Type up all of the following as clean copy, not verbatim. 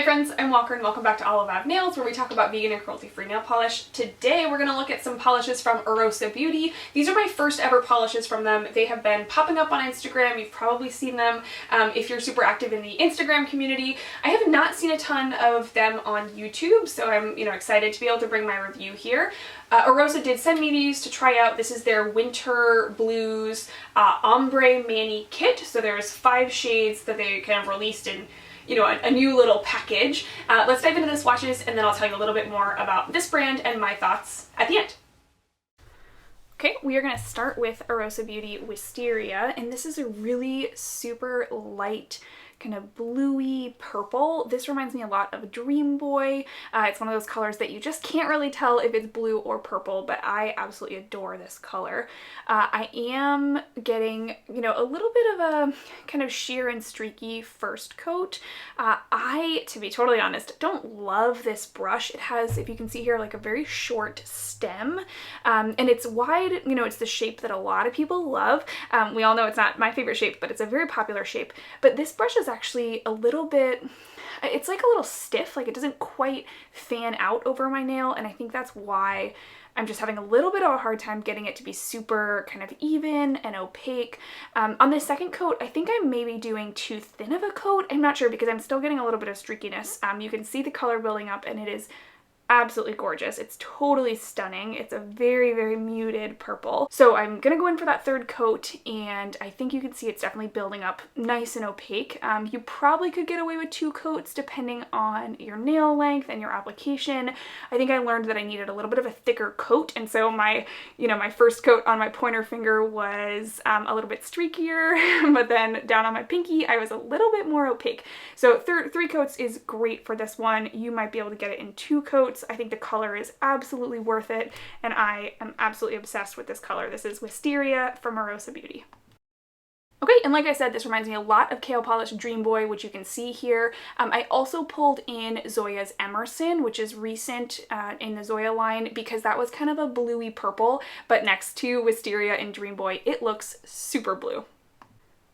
Hi friends, I'm Walker and welcome back to Olive Ave Nails, where we talk about vegan and cruelty-free nail polish. Today we're going to look at some polishes from Orosa Beauty. These are my first ever polishes from them. They have been popping up on Instagram. You've probably seen them if you're super active in the Instagram community. I have not seen a ton of them on YouTube, so I'm excited to be able to bring my review here. Orosa did send me these to try out. This is their Winter Blues Ombre Mani Kit. So there's 5 shades that they kind of released in a new little package. Let's dive into the swatches and then I'll tell you a little bit more about this brand and my thoughts at the end. Okay, we are going to start with Orosa Beauty Wisteria, and this is a really super light kind of bluey purple. This reminds me a lot of Dream Boy. It's one of those colors that you just can't really tell if it's blue or purple, but I absolutely adore this color. I am getting, a little bit of a kind of sheer and streaky first coat. To be totally honest, don't love this brush. It has, if you can see here, like a very short stem, and it's wide, it's the shape that a lot of people love. We all know it's not my favorite shape, but it's a very popular shape. But this brush is actually a little bit, it's like a little stiff, like it doesn't quite fan out over my nail, and I think that's why I'm just having a little bit of a hard time getting it to be super kind of even and opaque. On this second coat, I think I'm maybe doing too thin of a coat. I'm not sure because I'm still getting a little bit of streakiness. You can see the color building up and it is absolutely gorgeous. It's totally stunning. It's a very, very muted purple. So I'm gonna go in for that third coat, and I think you can see it's definitely building up nice and opaque. You probably could get away with 2 coats depending on your nail length and your application. I think I learned that I needed a little bit of a thicker coat, and so my first coat on my pointer finger was a little bit streakier, but then down on my pinky I was a little bit more opaque. So 3 coats is great for this one. You might be able to get it in 2 coats. I think the color is absolutely worth it, and I am absolutely obsessed with this color. This is Wisteria from Orosa Beauty. Okay, and like I said, this reminds me a lot of Kale Polish Dream Boy, which you can see here. I also pulled in Zoya's Emerson, which is recent in the Zoya line, because that was kind of a bluey purple, but next to Wisteria and Dream Boy, it looks super blue.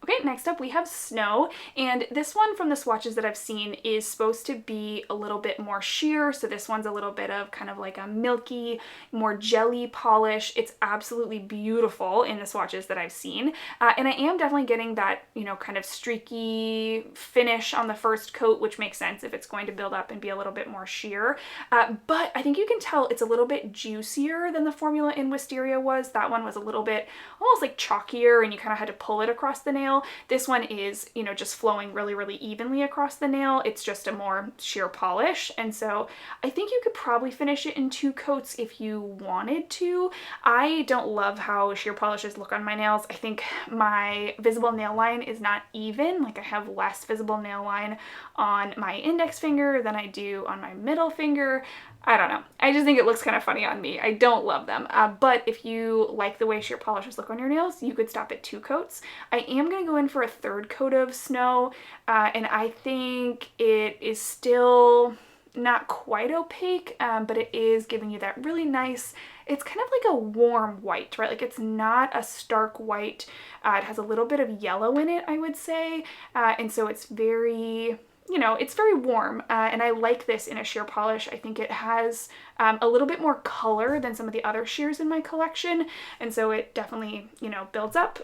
Okay, next up we have Snow, and this one from the swatches that I've seen is supposed to be a little bit more sheer, so this one's a little bit of kind of like a milky, more jelly polish. It's absolutely beautiful in the swatches that I've seen, and I am definitely getting that, kind of streaky finish on the first coat, which makes sense if it's going to build up and be a little bit more sheer, but I think you can tell it's a little bit juicier than the formula in Wisteria was. That one was a little bit almost like chalkier, and you kind of had to pull it across the nail. This one is, just flowing really, really evenly across the nail. It's just a more sheer polish. And so I think you could probably finish it in 2 coats if you wanted to. I don't love how sheer polishes look on my nails. I think my visible nail line is not even. Like, I have less visible nail line on my index finger than I do on my middle finger. I don't know. I just think it looks kind of funny on me. I don't love them. But if you like the way sheer polishes look on your nails, you could stop at 2 coats. I am going to go in for a 3rd coat of Snow, and I think it is still not quite opaque, but it is giving you that really nice, it's kind of like a warm white, right? Like, it's not a stark white. It has a little bit of yellow in it, I would say, and so it's very, it's very warm, and I like this in a sheer polish. I think it has a little bit more color than some of the other sheers in my collection, and so it definitely, builds up.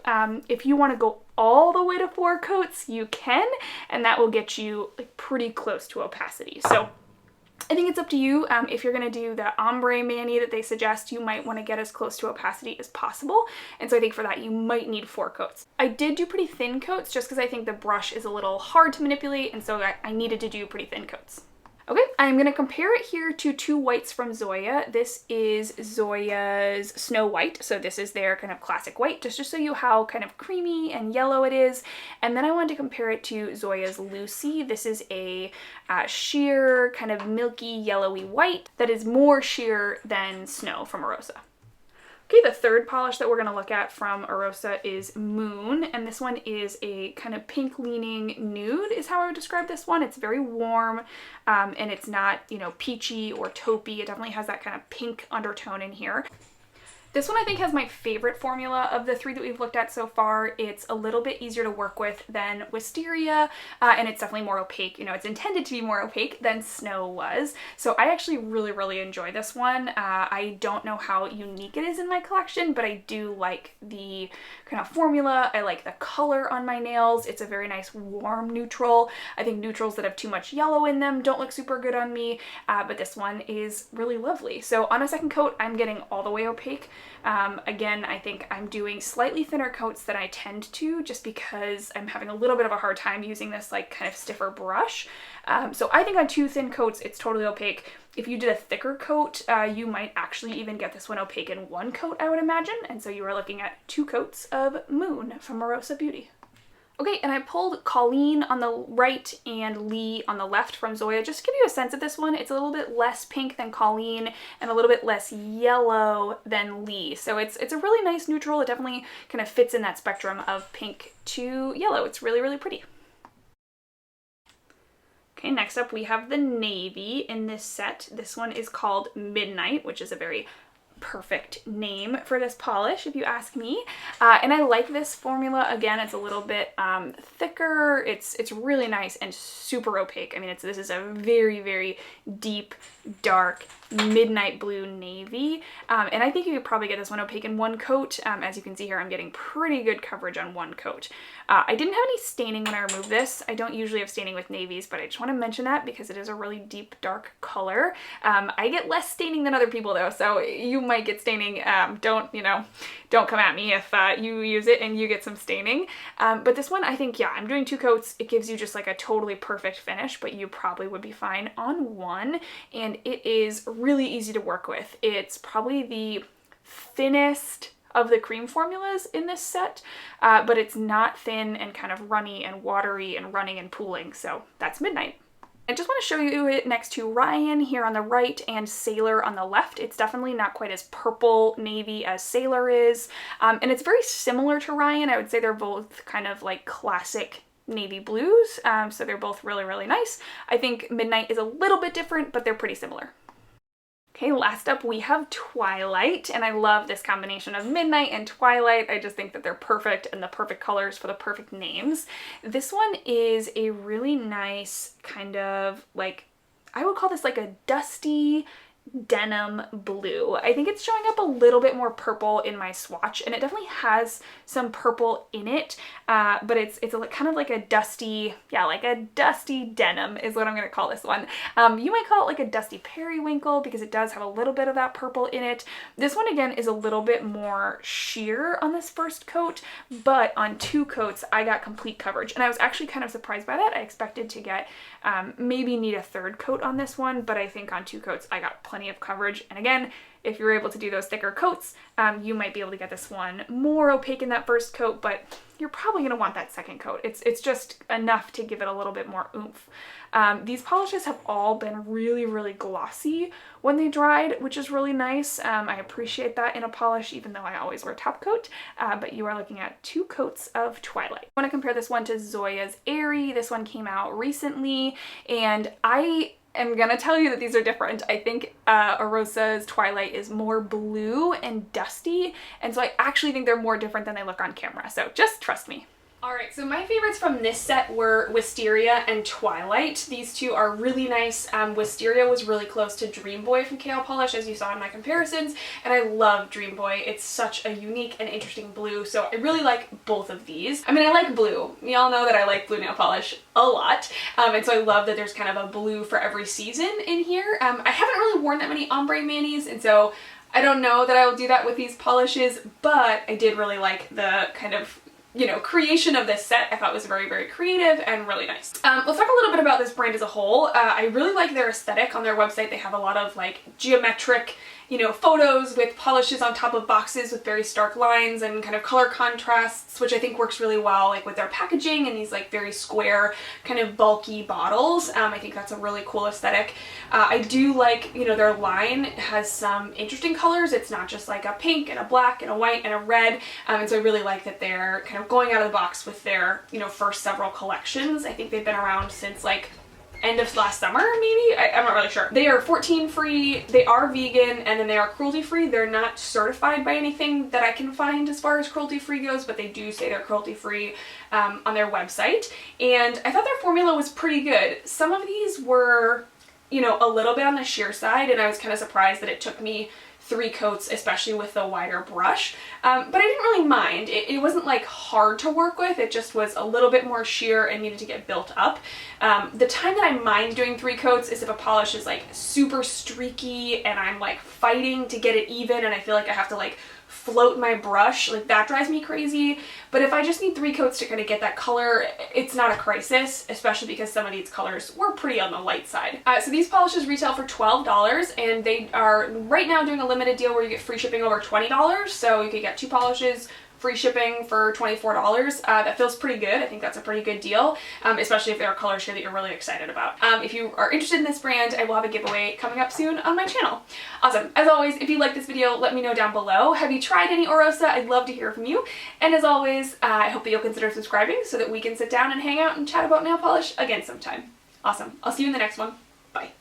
If you want to go all the way to 4 coats, you can, and that will get you like pretty close to opacity. So I think it's up to you. If you're going to do the Ombre Mani that they suggest, you might want to get as close to opacity as possible. And so I think for that, you might need 4 coats. I did do pretty thin coats just because I think the brush is a little hard to manipulate, and so I needed to do pretty thin coats. Okay, I'm going to compare it here to 2 whites from Zoya. This is Zoya's Snow White, so this is their kind of classic white, just to show you how kind of creamy and yellow it is. And then I wanted to compare it to Zoya's Lucy. This is a sheer, kind of milky, yellowy white that is more sheer than Snow from Orosa. Okay, the 3rd polish that we're going to look at from Orosa is Moon, and this one is a kind of pink leaning nude is how I would describe this one. It's very warm, and it's not, peachy or taupey. It definitely has that kind of pink undertone in here. This one I think has my favorite formula of the three that we've looked at so far. It's a little bit easier to work with than Wisteria, and it's definitely more opaque. You know, it's intended to be more opaque than Snow was. So I actually really enjoy this one. I don't know how unique it is in my collection, but I do like the kind of formula. I like the color on my nails. It's a very nice warm neutral. I think neutrals that have too much yellow in them don't look super good on me, but this one is really lovely. So on a second coat, I'm getting all the way opaque. Again, I think I'm doing slightly thinner coats than I tend to just because I'm having a little bit of a hard time using this like kind of stiffer brush. So I think on two thin coats, it's totally opaque. If you did a thicker coat, you might actually even get this one opaque in one coat, I would imagine. And so you are looking at 2 coats of Moon from Orosa Beauty. Okay, and I pulled Colleen on the right and Lee on the left from Zoya. Just to give you a sense of this one, it's a little bit less pink than Colleen and a little bit less yellow than Lee. So it's a really nice neutral. It definitely kind of fits in that spectrum of pink to yellow. It's really pretty. Okay, next up we have the navy in this set. This one is called Midnight, which is a very perfect name for this polish if you ask me, and I like this formula. Again, it's a little bit thicker. It's really nice and super opaque. I mean, this is a very deep, dark midnight blue navy, and I think you could probably get this one opaque in one coat. As you can see here, I'm getting pretty good coverage on one coat. I didn't have any staining when I removed this. I don't usually have staining with navies, but I just want to mention that because it is a really deep, dark color. I get less staining than other people though, so you might get staining. Don't come at me if you use it and you get some staining. But this one, I think, yeah, I'm doing 2 coats. It gives you just like a totally perfect finish, but you probably would be fine on one, and it is really easy to work with. It's probably the thinnest of the cream formulas in this set, but it's not thin and kind of runny and watery and running and pooling, so that's Midnight. I just want to show you it next to Ryan here on the right and Sailor on the left. It's definitely not quite as purple navy as Sailor is, and it's very similar to Ryan. I would say they're both kind of like classic navy blues, so they're both really nice. I think Midnight is a little bit different, but they're pretty similar. Okay, last up we have Twilight, and I love this combination of Midnight and Twilight. I just think that they're perfect and the perfect colors for the perfect names. This one is a really nice kind of like, I would call this like a dusty denim blue. I think it's showing up a little bit more purple in my swatch, and it definitely has some purple in it, but it's kind of like a dusty, yeah, like a dusty denim is what I'm going to call this one. You might call it like a dusty periwinkle because it does have a little bit of that purple in it. This one again is a little bit more sheer on this first coat, but on 2 coats I got complete coverage, and I was actually kind of surprised by that. I expected to get maybe need a 3rd coat on this one, but I think on 2 coats I got plenty of coverage. And again, if you're able to do those thicker coats, you might be able to get this one more opaque in that first coat, but you're probably going to want that second coat. It's just enough to give it a little bit more oomph. These polishes have all been really glossy when they dried, which is really nice. I appreciate that in a polish, even though I always wear top coat, but you are looking at 2 coats of Twilight. I want to compare this one to Zoya's AIRE. This one came out recently, and I'm gonna tell you that these are different. I think Orosa's Twilight is more blue and dusty, and so I actually think they're more different than they look on camera, so just trust me. Alright, so my favorites from this set were Wisteria and Twilight. These 2 are really nice. Wisteria was really close to Dream Boy from KL Polish, as you saw in my comparisons, and I love Dream Boy. It's such a unique and interesting blue, so I really like both of these. I mean, I like blue. Y'all know that I like blue nail polish a lot, and so I love that there's kind of a blue for every season in here. I haven't really worn that many ombre manis, and so I don't know that I will do that with these polishes, but I did really like the kind of, you know, creation of this set. I thought was very creative and really nice. Let's talk a little bit about this brand as a whole. I really like their aesthetic on their website. They have a lot of like geometric, you know, photos with polishes on top of boxes with very stark lines and kind of color contrasts, which I think works really well like with their packaging and these like very square kind of bulky bottles. I think that's a really cool aesthetic. I do like, you know, their line has some interesting colors. It's not just like a pink and a black and a white and a red, and so I really like that they're kind of going out of the box with their, you know, first several collections. I think they've been around since like end of last summer, maybe? I'm not really sure. They are 14 free, they are vegan, and then they are cruelty free. They're not certified by anything that I can find as far as cruelty free goes, but they do say they're cruelty free on their website. And I thought their formula was pretty good. Some of these were, you know, a little bit on the sheer side, and I was kind of surprised that it took me 3 coats, especially with the wider brush, but I didn't really mind. It wasn't like hard to work with, it just was a little bit more sheer and needed to get built up. The time that I mind doing 3 coats is if a polish is like super streaky and I'm like fighting to get it even and I feel like I have to like float my brush, like that drives me crazy. But if I just need 3 coats to kind of get that color, it's not a crisis, especially because some of these colors were pretty on the light side. So these polishes retail for $12, and they are right now doing a limited deal where you get free shipping over $20, so you could get 2 polishes free shipping for $24. That feels pretty good. I think that's a pretty good deal, especially if there are colors here that you're really excited about. If you are interested in this brand, I will have a giveaway coming up soon on my channel. Awesome. As always, if you like this video, let me know down below. Have you tried any Orosa? I'd love to hear from you. And as always, I hope that you'll consider subscribing so that we can sit down and hang out and chat about nail polish again sometime. Awesome. I'll see you in the next one. Bye.